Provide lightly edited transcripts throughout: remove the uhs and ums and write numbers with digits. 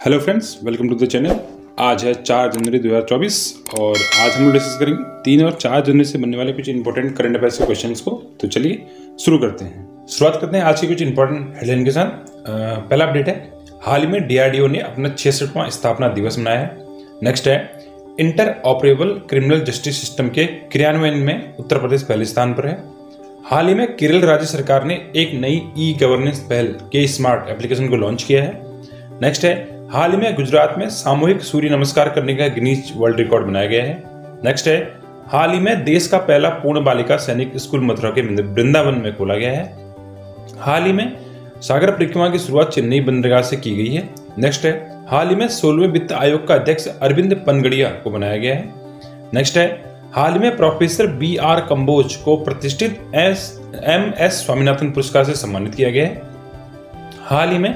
Hello friends, welcome to the channel. आज है 4 जनवरी 2024 और आज हम लोग डिस्कस करेंगे 3 और 4 जनवरी से बनने वाले कुछ इंपॉर्टेंट करंट अफेयर्स के क्वेश्चंस को। तो चलिए शुरू करते हैं। शुरुआत करते हैं आज के कुछ इंपॉर्टेंट हेडलाइन के साथ। पहला अपडेट है, हाल ही में डीआरडीओ ने अपना 66वां स्थापना दिवस मनाया है। नेक्स्ट है, inter operable criminal justice system के क्रियान्वयन में उत्तर प्रदेश पहले स्थान पर है। हाल ही में केरल राज्य सरकार ने एक नई ई गवर्नेंस पहल के स्मार्ट एप्लीकेशन को लॉन्च किया है। नेक्स्ट है, हाल ही में गुजरात में सामूहिक सूर्य नमस्कार करने का गिनीज वर्ल्ड रिकॉर्ड बनाया गया है। नेक्स्ट है, हाल ही में देश का पहला पूर्ण बालिका सैनिक स्कूल मथुरा के वृंदावन में खोला गया है। हाल ही में सागर परिक्रमा की शुरुआत चेन्नई बंदरगाह से की गई है। नेक्स्ट है, हाल ही में 16वें वित्त आयोग का अध्यक्ष अरविंद पनगड़िया को बनाया गया है। नेक्स्ट है, हाल ही में प्रोफेसर BR कंबोज को प्रतिष्ठित MS स्वामीनाथन पुरस्कार से सम्मानित किया गया है। हाल ही में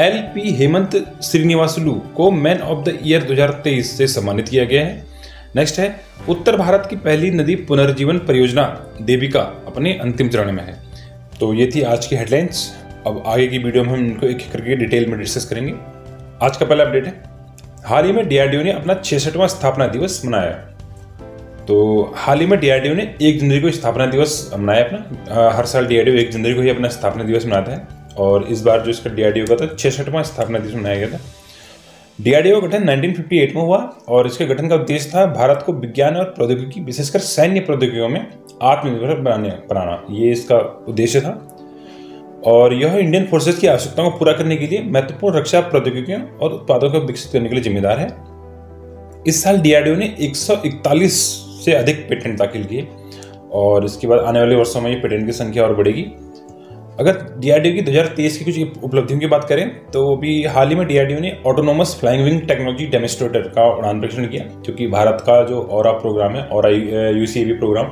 LP हेमंत श्रीनिवासलू को मैन ऑफ द ईयर 2023 से सम्मानित किया गया है। नेक्स्ट है, उत्तर भारत की पहली नदी पुनर्जीवन परियोजना देविका अपने अंतिम चरण में है। तो ये थी आज की हेडलाइंस। अब आगे की वीडियो में हम इनको एक एक करके डिटेल में डिस्कस करेंगे। आज का पहला अपडेट है, हाल ही में डीआरडीओ ने अपना 66वां स्थापना दिवस मनाया। तो हाल ही में डीआरडीओ ने 1 जनवरी को स्थापना दिवस मनाया अपना। हर साल डीआरडीओ 1 जनवरी को ही अपना स्थापना दिवस मनाता है और इस बार जो इसका डीआरडीओ का था 66वां स्थापना दिवस मनाया गया था। डीआरडीओ का गठन 1958 में हुआ और इसके गठन का उद्देश्य था भारत को विज्ञान और प्रौद्योगिकी, विशेषकर सैन्य प्रौद्योगिकियों में आत्मनिर्भर बनाना। ये इसका उद्देश्य था और यह इंडियन फोर्सेस की आवश्यकताओं को पूरा करने के लिए महत्वपूर्ण रक्षा प्रौद्योगिकियों और उत्पादों को विकसित करने के लिए जिम्मेदार है। इस साल डीआरडीओ ने 141 से अधिक पेटेंट दाखिल किए और इसके बाद आने वाले वर्षों में ये पेटेंट की संख्या और बढ़ेगी। अगर डीआरडीओ की 2023 की कुछ उपलब्धियों की बात करें तो अभी हाल ही में डीआरडीओ ने autonomous flying wing technology demonstrator का उड़ान परीक्षण किया, क्योंकि भारत का जो ऑरा प्रोग्राम है, ऑरा UCAV प्रोग्राम,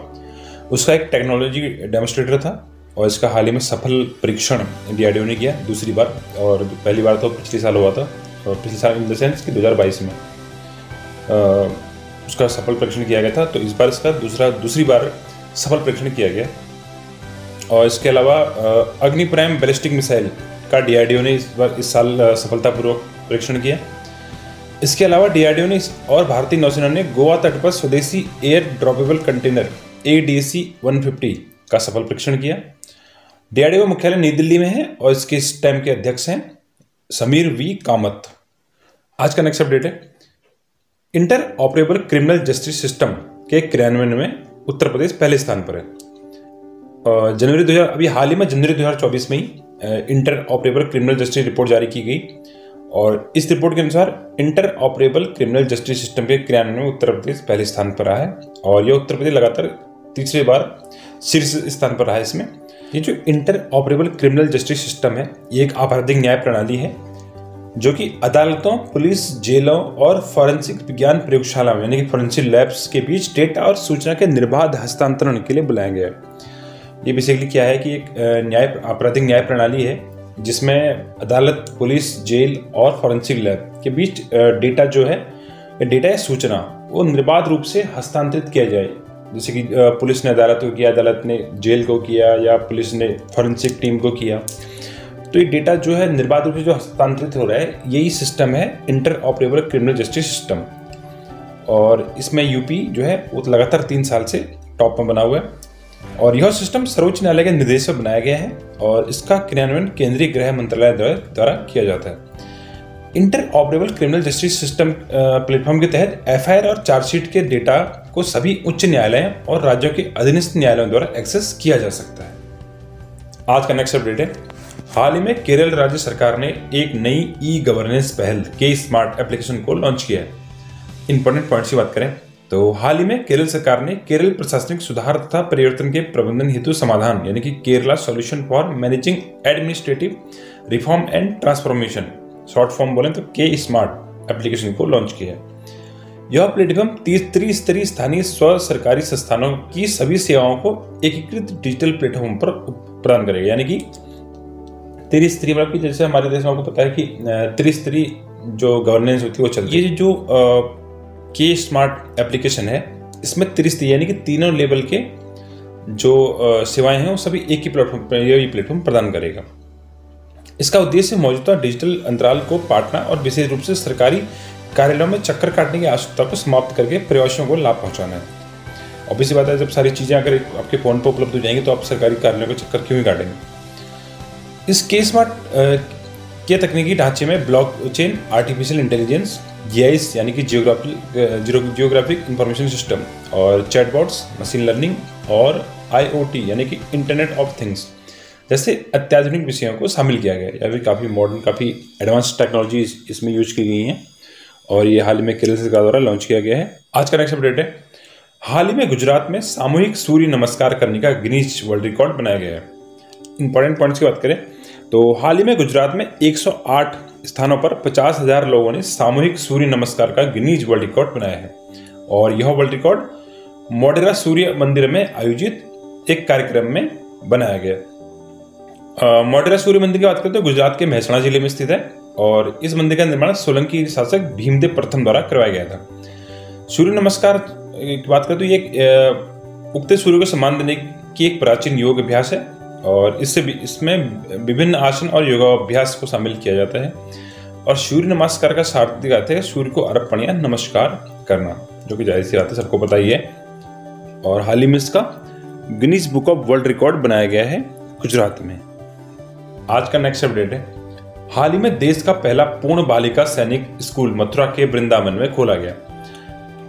उसका एक टेक्नोलॉजी डेमोन्स्ट्रेटर था और इसका हाल ही में सफल परीक्षण डीआरडीओ ने किया दूसरी बार। और पहली बार तो पिछले साल हुआ था और पिछले साल इन द सेंस कि 2022 में उसका सफल परीक्षण किया गया था। तो इस बार इसका दूसरी बार सफल परीक्षण किया गया। और इसके अलावा अग्नि प्राइम बैलिस्टिक मिसाइल का डीआरडीओ ने इस साल सफलतापूर्वक परीक्षण किया। इसके अलावा डीआरडीओ ने और भारतीय नौसेना ने गोवा तट पर स्वदेशी एयर ड्रॉपेबल कंटेनर ADC-150 का सफल परीक्षण किया। डीआरडीओ मुख्यालय नई दिल्ली में है और इसके इस टाइम के अध्यक्ष हैं समीर V कामत। आज का नेक्स्ट अपडेट है, inter operable criminal justice system के क्रियान्वयन में उत्तर प्रदेश पहले स्थान पर है। अभी हाल ही में जनवरी 2024 में ही interoperable criminal justice report जारी की गई और इस रिपोर्ट के अनुसार interoperable criminal justice system के क्रियान्वयन में उत्तर प्रदेश पहले स्थान पर रहा है और यह उत्तर प्रदेश लगातार तीसरी बार शीर्ष स्थान पर रहा है। इसमें ये जो inter operable criminal justice system है, ये एक आपराधिक न्याय प्रणाली है जो कि अदालतों, पुलिस, जेलों और फॉरेंसिक विज्ञान प्रयोगशाला यानी कि फॉरेंसिक लैब्स के बीच डेटा और सूचना के निर्बाध हस्तांतरण के लिए बुलाया गया है। ये बेसिकली क्या है कि एक आपराधिक न्याय प्रणाली है जिसमें अदालत, पुलिस, जेल और फॉरेंसिक लैब के बीच डेटा जो है, डेटा या सूचना वो निर्बाध रूप से हस्तांतरित किया जाए। जैसे कि पुलिस ने अदालत को किया, अदालत ने जेल को किया या पुलिस ने फॉरेंसिक टीम को किया, तो ये डेटा जो है निर्बाध रूप से जो हस्तांतरित हो रहा है, यही सिस्टम है inter operable criminal justice system. और इसमें यूपी जो है वो लगातार 3 साल से टॉप में बना हुआ है और यह सिस्टम सर्वोच्च न्यायालय के निर्देश पर बनाया गया है और इसका क्रियान्वयन केंद्रीय गृह मंत्रालय द्वारा किया जाता है। Inter operable criminal justice system platform के तहत FIR और चार्जशीट के डेटा को सभी उच्च न्यायालयों और राज्यों के अधीनस्थ न्यायालयों द्वारा एक्सेस किया जा सकता है। आज का नेक्स्ट अपडेट है, हाल ही में केरल राज्य सरकार ने एक नई ई गवर्नेंस पहल के स्मार्ट एप्लीकेशन को लॉन्च किया है। इंपॉर्टेंट पॉइंट्स की बात करें तो हाल ही में केरल सरकार ने केरल प्रशासनिक सुधार तथा परिवर्तन के प्रबंधन हेतु समाधान यानी कि Kerala solution for managing administrative reform and transformation, short form बोले तो के स्मार्ट एप्लीकेशन को लॉन्च किया है। यह प्लेटफॉर्म त्रिस्तरीय स्थानीय स्व सरकारी संस्थानों की सभी सेवाओं को एकीकृत डिजिटल प्लेटफॉर्म पर प्रदान करेगा। यानी कि त्रिस्तरीय मतलब कि जैसे हमारे देश में आपको पता है कि त्रिस्तरीय जो गवर्नेंस होती है वो चलती है। ये जो के स्मार्ट एप्लीकेशन है, इसमें त्रिस्तरीय यानी कि तीनों लेवल के जो सेवाएं हैं वो सभी एक ही प्लेटफॉर्म प्रदान करेगा। इसका उद्देश्य मौजूदा डिजिटल अंतराल को पाटना और विशेष रूप से सरकारी कार्यालयों में चक्कर काटने की आवश्यकता को समाप्त करके प्रवासियों को लाभ पहुंचाना है। ऑब्वियस बात है, जब सारी चीज़ें अगर आपके फ़ोन पर उपलब्ध हो जाएंगी तो आप सरकारी कार्यालयों के चक्कर क्यों ही काटेंगे। इस के स्मार्ट के तकनीकी ढांचे में ब्लॉकचेन, आर्टिफिशियल इंटेलिजेंस, जीआईएस यानी कि जियोग्राफिक इंफॉर्मेशन सिस्टम और चैटबॉट्स, मशीन लर्निंग और आईओटी यानी कि इंटरनेट ऑफ थिंग्स जैसे अत्याधुनिक विषयों को शामिल किया गया है। यह भी काफ़ी मॉडर्न, काफ़ी एडवांस टेक्नोलॉजी इसमें यूज की गई हैं और ये हाल ही में केरल सरकार द्वारा लॉन्च किया गया है। आज का नेक्स्ट अपडेट है, हाल ही में गुजरात में सामूहिक सूर्य नमस्कार करने का गिनीज वर्ल्ड रिकॉर्ड बनाया गया है। इंपॉर्टेंट पॉइंट्स की बात करें तो हाल ही में गुजरात में 108 स्थानों पर 50,000 लोगों ने सामूहिक सूर्य नमस्कार का गिनीज वर्ल्ड रिकॉर्ड बनाया है और यह वर्ल्ड रिकॉर्ड मोढेरा सूर्य मंदिर में आयोजित एक कार्यक्रम में बनाया गया। मोढेरा सूर्य मंदिर की बात करें तो गुजरात के महसाणा जिले में स्थित है और इस मंदिर का निर्माण सोलंकी शासक भीमदेव प्रथम द्वारा करवाया गया था। सूर्य नमस्कार की बात करें तो ये उगते सूर्य को सम्मान देने की एक प्राचीन योग अभ्यास है और इसमें विभिन्न आसन और योगाभ्यास को शामिल किया जाता है और सूर्य नमस्कार का शाब्दिक अर्थ है सूर्य को अर्पण या नमस्कार करना, जो कि जाहिर सी बात है, सबको पता ही है। और हाल ही में इसका Guinness book of world record बनाया गया है गुजरात में। आज का नेक्स्ट अपडेट है, हाल ही में देश का पहला पूर्ण बालिका सैनिक स्कूल मथुरा के वृंदावन में खोला गया।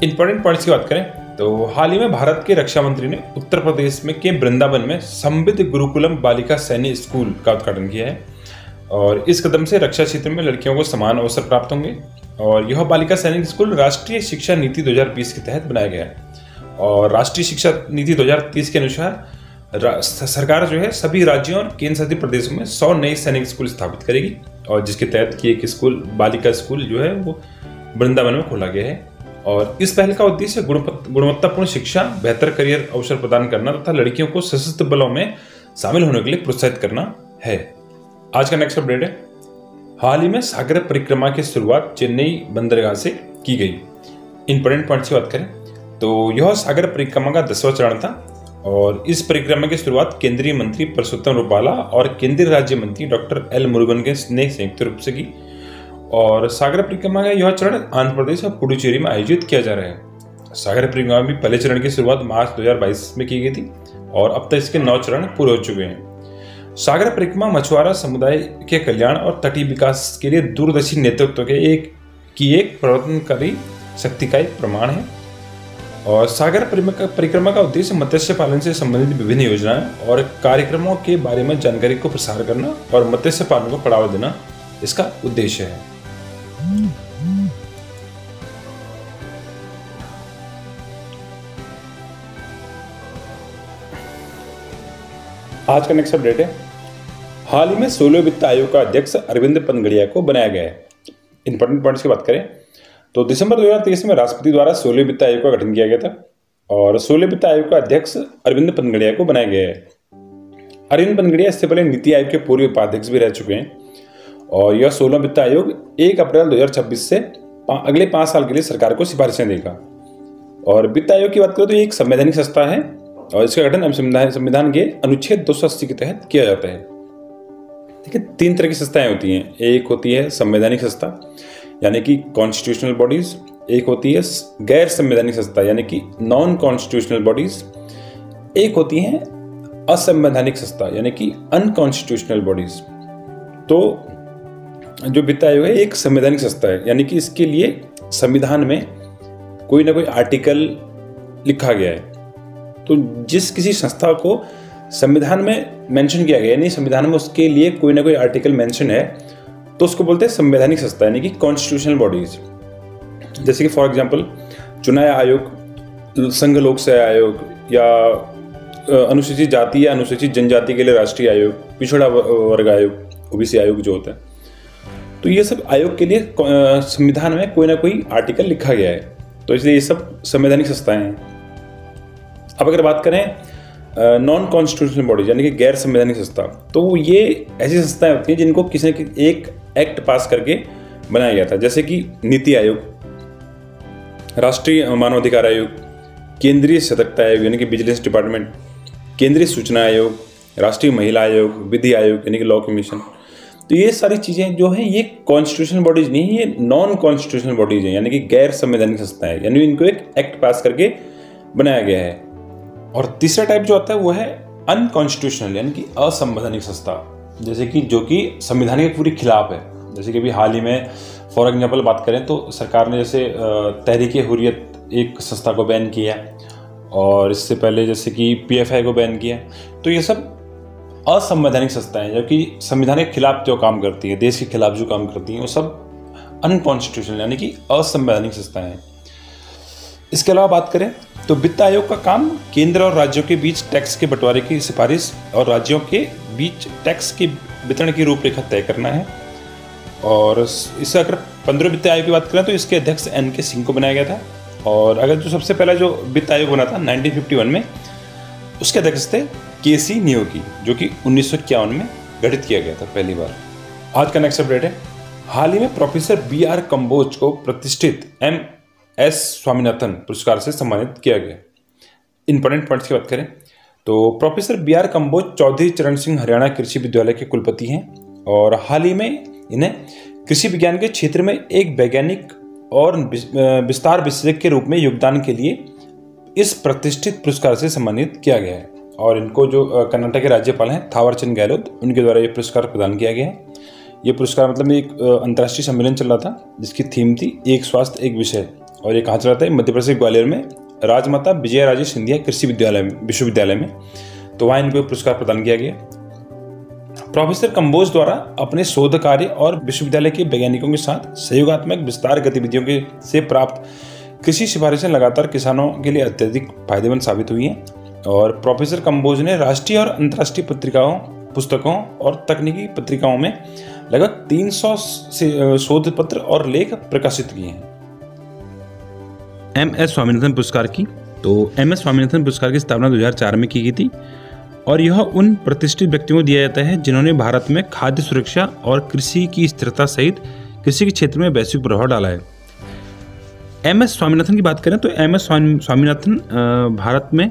इंपॉर्टेंट पॉइंट्स की बात करें तो हाल ही में भारत के रक्षा मंत्री ने उत्तर प्रदेश में के वृंदावन में संबित गुरुकुलम बालिका सैनिक स्कूल का उद्घाटन किया है और इस कदम से रक्षा क्षेत्र में लड़कियों को समान अवसर प्राप्त होंगे और यह बालिका सैनिक स्कूल राष्ट्रीय शिक्षा नीति 2020 के तहत बनाया गया है और राष्ट्रीय शिक्षा नीति 2030 के अनुसार सरकार जो है सभी राज्यों और केंद्र शासित प्रदेशों में 100 नए सैनिक स्कूल स्थापित करेगी और जिसके तहत कि एक स्कूल बालिका स्कूल जो है वो वृंदावन में खोला गया है और इस पहल का उद्देश्य गुणवत्तापूर्ण शिक्षा, बेहतर करियर अवसर प्रदान करना तथा लड़कियों को सशस्त्र बलों में शामिल होने के लिए प्रोत्साहित करना है। आज का नेक्स्ट अपडेट है, हाल ही में सागर परिक्रमा की शुरुआत चेन्नई बंदरगाह से की गई। इंपॉर्टेंट पॉइंट्स की बात करें तो यह सागर परिक्रमा का 10वां चरण था और इस परिक्रमा की शुरुआत केंद्रीय मंत्री परसोत्तम रुपाला और केंद्रीय राज्य मंत्री डॉक्टर एल मुरुगन ने संयुक्त रूप से की और सागर परिक्रमा का यह चरण आंध्र प्रदेश और पुडुचेरी में आयोजित किया जा रहा है। सागर परिक्रमा भी पहले चरण की शुरुआत मार्च 2022 में की गई थी और अब तक इसके 9 चरण पूरे हो चुके हैं। सागर परिक्रमा मछुआरा समुदाय के कल्याण और तटीय विकास के लिए दूरदर्शी नेतृत्व के एक प्रवर्तनकारी शक्ति का एक प्रमाण है और सागर परिक्रमा का उद्देश्य मत्स्य पालन से संबंधित विभिन्न योजनाएं और कार्यक्रमों के बारे में जानकारी को प्रसार करना और मत्स्य पालन को बढ़ावा देना इसका उद्देश्य है। आज का नेक्स्ट अपडेट है, हाल ही में 16वें वित्त आयोग का अध्यक्ष अरविंद पनगड़िया को बनाया गया है। इंपॉर्टेंट पॉइंट्स की बात करें तो दिसंबर 2023 में राष्ट्रपति द्वारा 16वें वित्त आयोग का गठन किया गया था और 16वें वित्त आयोग का अध्यक्ष अरविंद पनगड़िया को बनाया गया है। अरविंद पनगड़िया इससे पहले नीति आयोग के पूर्व उपाध्यक्ष भी रह चुके हैं और यह 16वां वित्त आयोग 1 अप्रैल 2026 से अगले 5 साल के लिए सरकार को सिफारिशें देगा। और वित्त आयोग की बात करें तो ये एक संवैधानिक संस्था है और इसका गठन संविधान के अनुच्छेद 280 के तहत किया जाता है। ठीक है, 3 तरह की संस्थाएं होती हैं। एक होती है संवैधानिक संस्था यानी कि कॉन्स्टिट्यूशनल बॉडीज, एक होती है गैर संवैधानिक संस्था यानी कि नॉन कॉन्स्टिट्यूशनल बॉडीज, एक होती है असंवैधानिक संस्था यानी कि अनकॉन्स्टिट्यूशनल बॉडीज। तो जो वित्त आयोग है एक संवैधानिक संस्था है यानी कि इसके लिए संविधान में कोई ना कोई आर्टिकल लिखा गया है। तो जिस किसी संस्था को संविधान में मेंशन किया गया यानी संविधान में उसके लिए कोई ना कोई आर्टिकल मेंशन है तो उसको बोलते हैं संवैधानिक संस्था यानी कि कॉन्स्टिट्यूशनल बॉडीज। जैसे कि फॉर एग्जांपल चुनाव आयोग, संघ लोक सेवा आयोग या अनुसूचित जाति या अनुसूचित जनजाति के लिए राष्ट्रीय आयोग, पिछड़ा वर्ग आयोग, ओबीसी आयोग जो होता है। तो ये सब आयोग के लिए संविधान में कोई ना कोई आर्टिकल लिखा गया है, तो इसलिए ये सब संवैधानिक संस्थाएं हैं। अब अगर बात करें नॉन कॉन्स्टिट्यूशनल बॉडी यानी कि गैर संवैधानिक संस्था, तो ये ऐसी संस्थाएं होती हैं जिनको किसी न किसी एक एक्ट पास करके बनाया गया था। जैसे कि नीति आयोग, राष्ट्रीय मानवाधिकार आयोग, केंद्रीय सतर्कता आयोग यानी कि विजिलेंस डिपार्टमेंट, केंद्रीय सूचना आयोग, राष्ट्रीय महिला आयोग, विधि आयोग यानी कि लॉ कमीशन। तो ये सारी चीज़ें जो हैं ये कॉन्स्टिट्यूशनल बॉडीज नहीं है, ये नॉन कॉन्स्टिट्यूशनल बॉडीज हैं, यानी कि गैर संवैधानिक संस्था है, यानी इनको एक एक्ट पास करके बनाया गया है। और तीसरा टाइप जो आता है वो है अनकॉन्स्टिट्यूशनल, यानी कि असंवैधानिक संस्था, जैसे कि जो कि संविधान के पूरी खिलाफ है। जैसे कि अभी हाल ही में फॉर एग्जाम्पल बात करें तो सरकार ने जैसे तहरीक-ए-हुर्रियत एक संस्था को बैन किया, और इससे पहले जैसे कि PFI को बैन किया। तो ये सब असंवैधानिक संस्थाएं जो कि संविधान के खिलाफ जो काम करती है, देश के खिलाफ जो काम करती हैं, वो सब अनकॉन्स्टिट्यूशनल यानी कि असंवैधानिक संस्थाएं हैं। इसके अलावा बात करें तो वित्त आयोग का काम केंद्र और राज्यों के बीच टैक्स के बंटवारे की सिफारिश और राज्यों के बीच टैक्स के वितरण की रूपरेखा तय करना है। और इससे अगर 15 वित्त आयोग की बात करें तो इसके अध्यक्ष NK सिंह को बनाया गया था। और अगर जो सबसे पहला जो वित्त आयोग बना था 1951 में, उसके अध्यक्ष थे KC नियोगी, जो कि 1951 में गठित किया गया था पहली बार। आज का नेक्स्ट अपडेट है, हाल ही में प्रोफेसर BR कंबोज को प्रतिष्ठित MS स्वामीनाथन पुरस्कार से सम्मानित किया गया। इंपॉर्टेंट पॉइंट्स की बात करें तो प्रोफेसर BR कंबोज चौधरी चरण सिंह हरियाणा कृषि विश्वविद्यालय के कुलपति हैं, और हाल ही में इन्हें कृषि विज्ञान के क्षेत्र में एक वैज्ञानिक और विस्तार विशेषज्ञ के रूप में योगदान के लिए इस प्रतिष्ठित पुरस्कार से सम्मानित किया गया है। और इनको जो कर्नाटक के राज्यपाल हैं थावरचंद गहलोत, उनके द्वारा ये पुरस्कार प्रदान किया गया है। ये पुरस्कार मतलब एक अंतर्राष्ट्रीय सम्मेलन चल रहा था जिसकी थीम थी एक स्वास्थ्य एक विषय, और ये कहाँ चल रहा था, मध्य प्रदेश ग्वालियर में राजमाता विजयाराजे सिंधिया कृषि विश्वविद्यालय में। तो वहाँ इनको पुरस्कार प्रदान किया गया। प्रोफेसर कंबोज द्वारा अपने शोध कार्य और विश्वविद्यालय के वैज्ञानिकों के साथ सहयोगात्मक विस्तार गतिविधियों से प्राप्त कृषि सिफारिशें लगातार किसानों के लिए अत्यधिक फायदेमंद साबित हुई हैं। और प्रोफेसर कंबोज ने राष्ट्रीय और अंतर्राष्ट्रीय पत्रिकाओं, पुस्तकों और तकनीकी पत्रिकाओं में लगभग 300 शोध पत्र और लेख प्रकाशित किए हैं। MS स्वामीनाथन पुरस्कार की, तो MS स्वामीनाथन पुरस्कार की स्थापना 2004 में की गई थी, और यह उन प्रतिष्ठित व्यक्तियों को दिया जाता है जिन्होंने भारत में खाद्य सुरक्षा और कृषि की स्थिरता सहित कृषि के क्षेत्र में वैश्विक प्रभाव डाला है। MS स्वामीनाथन की बात करें तो MS स्वामीनाथन भारत में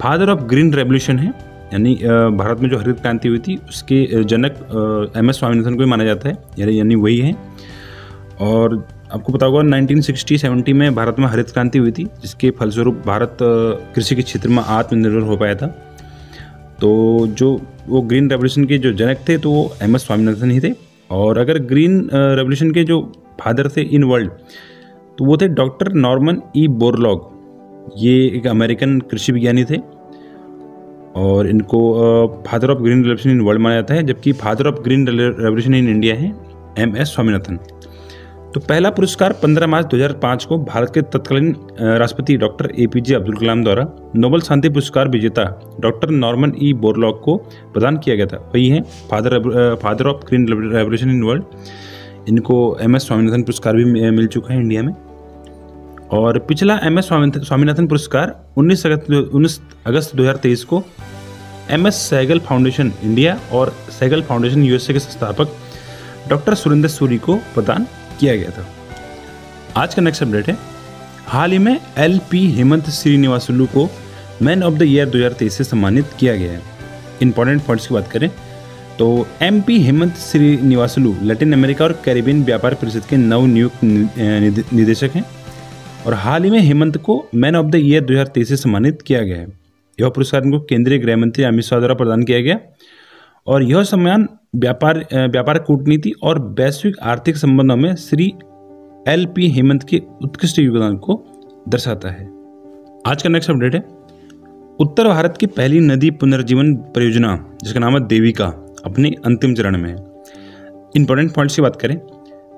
फादर ऑफ ग्रीन रेवोल्यूशन है, यानी भारत में जो हरित क्रांति हुई थी उसके जनक MS स्वामीनाथन को ही माना जाता है, यानी वही है। और आपको पता होगा 1960-70 में भारत में हरित क्रांति हुई थी, जिसके फलस्वरूप भारत कृषि के क्षेत्र में आत्मनिर्भर हो पाया था। तो जो वो ग्रीन रेवोल्यूशन के जो जनक थे तो वो MS स्वामीनाथन ही थे। और अगर ग्रीन रेवोल्यूशन के जो फादर थे इन वर्ल्ड, तो वो थे डॉक्टर नॉर्मन E. बोरलॉग। ये एक अमेरिकन कृषि विज्ञानी थे, और इनको father of green revolution in world माना जाता है, जबकि father of green revolution in India है MS स्वामीनाथन। तो पहला पुरस्कार 15 मार्च 2005 को भारत के तत्कालीन राष्ट्रपति डॉक्टर APJ अब्दुल कलाम द्वारा नोबेल शांति पुरस्कार विजेता डॉक्टर नॉर्मन E. बोरलॉग को प्रदान किया गया था। वही है father of green revolution in world. इनको MS स्वामीनाथन पुरस्कार भी मिल चुका है इंडिया में। और पिछला MS स्वामीनाथन पुरस्कार 19 अगस्त 2023 को MS सहगल फाउंडेशन इंडिया और सहगल फाउंडेशन USA के संस्थापक डॉक्टर सुरेंद्र सूरी को प्रदान किया गया था। आज का नेक्स्ट अपडेट है, हाल ही में LP हेमंत श्रीनिवासुलु को मैन ऑफ द ईयर 2023 से सम्मानित किया गया है। इंपॉर्टेंट पॉइंट्स की बात करें तो MP Hemant Srinivasulu Latin America और कैरिबियन व्यापार परिषद के नवनियुक्त निदेशक हैं, और हाल ही में हेमंत को मैन ऑफ द ईयर 2023 से सम्मानित किया गया है। यह पुरस्कार इनको केंद्रीय गृह मंत्री अमित शाह द्वारा प्रदान किया गया, और यह सम्मान व्यापार कूटनीति और वैश्विक आर्थिक संबंधों में श्री LP हेमंत के उत्कृष्ट योगदान को दर्शाता है। आज का नेक्स्ट अपडेट है, उत्तर भारत की पहली नदी पुनर्जीवन परियोजना जिसका नाम है देविका अपने अंतिम चरण में है। इंपॉर्टेंट पॉइंट्स की बात करें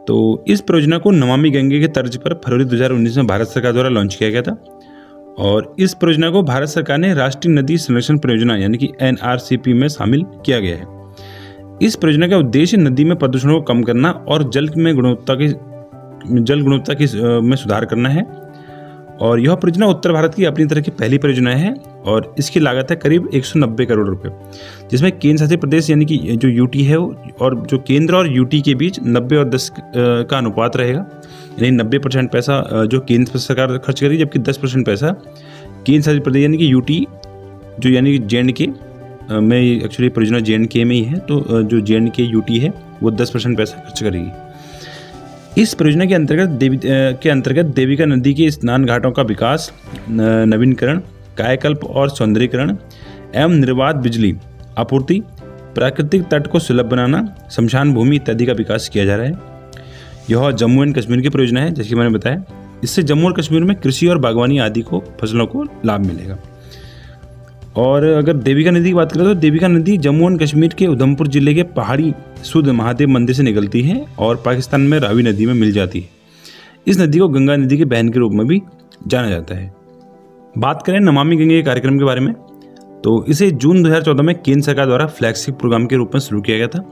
तो इस परियोजना को नमामि गंगे के तर्ज पर फरवरी 2019 में भारत सरकार द्वारा लॉन्च किया गया था, और इस परियोजना को भारत सरकार ने राष्ट्रीय नदी संरक्षण परियोजना यानी कि NRCP में शामिल किया गया है। इस परियोजना का उद्देश्य नदी में प्रदूषण को कम करना और जल गुणवत्ता में सुधार करना है, और यह परियोजना उत्तर भारत की अपनी तरह की पहली परियोजना है, और इसकी लागत है करीब 190 करोड़ रुपए, जिसमें केंद्र शासित प्रदेश यानी कि जो UT है और जो केंद्र और UT के बीच 90 और 10 का अनुपात रहेगा, यानी 90% पैसा जो केंद्र सरकार खर्च करेगी, जबकि 10% पैसा केंद्र शासित प्रदेश यानी कि UT जो यानी कि JNK में एक्चुअली परियोजना JNK में ही है, तो जो JNK UT है वो 10% पैसा खर्च करेगी। इस परियोजना के अंतर्गत देविका नदी के स्नान घाटों का विकास, नवीनीकरण, कायाकल्प और सौंदर्यीकरण एवं निर्बाध बिजली आपूर्ति, प्राकृतिक तट को सुलभ बनाना, शमशान भूमि इत्यादि का विकास किया जा रहा है। यह जम्मू एंड कश्मीर की परियोजना है, जैसे कि मैंने बताया। इससे जम्मू और कश्मीर में कृषि और बागवानी आदि को फसलों को लाभ मिलेगा। और अगर देविका नदी की बात करें तो देविका नदी जम्मू एंड कश्मीर के उधमपुर जिले के पहाड़ी सूर्य महादेव मंदिर से निकलती है और पाकिस्तान में रावी नदी में मिल जाती है। इस नदी को गंगा नदी के बहन के रूप में भी जाना जाता है। बात करें नमामि गंगे कार्यक्रम के बारे में, तो इसे जून 2014 में केंद्र सरकार द्वारा फ्लैगशिप प्रोग्राम के रूप में शुरू किया गया था।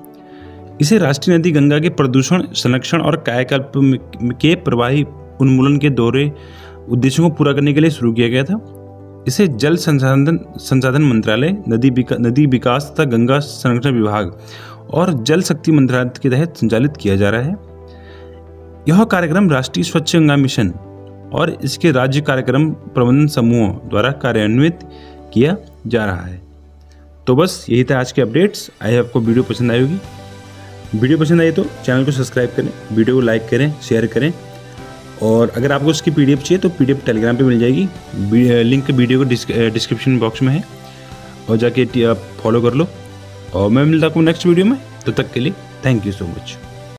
इसे राष्ट्रीय नदी गंगा के प्रदूषण, संरक्षण और कायाकल्प के प्रवाही उन्मूलन के दोहरे उद्देश्यों को पूरा करने के लिए शुरू किया गया था। इसे जल संसाधन मंत्रालय, नदी विकास तथा गंगा संरक्षण विभाग और जल शक्ति मंत्रालय के तहत संचालित किया जा रहा है। यह कार्यक्रम राष्ट्रीय स्वच्छ गंगा मिशन और इसके राज्य कार्यक्रम प्रबंधन समूहों द्वारा कार्यान्वित किया जा रहा है। तो बस यही था आज के अपडेट्स। आई होप आपको वीडियो पसंद आई होगी। वीडियो पसंद आई तो चैनल को सब्सक्राइब करें, वीडियो को लाइक करें, शेयर करें, और अगर आपको उसकी PDF चाहिए तो PDF टेलीग्राम पे मिल जाएगी। लिंक वीडियो को डिस्क्रिप्शन बॉक्स में है, और जाके आप फॉलो कर लो। और मैं मिलता हूँ नेक्स्ट वीडियो में। तब तक के लिए थैंक यू सो मच।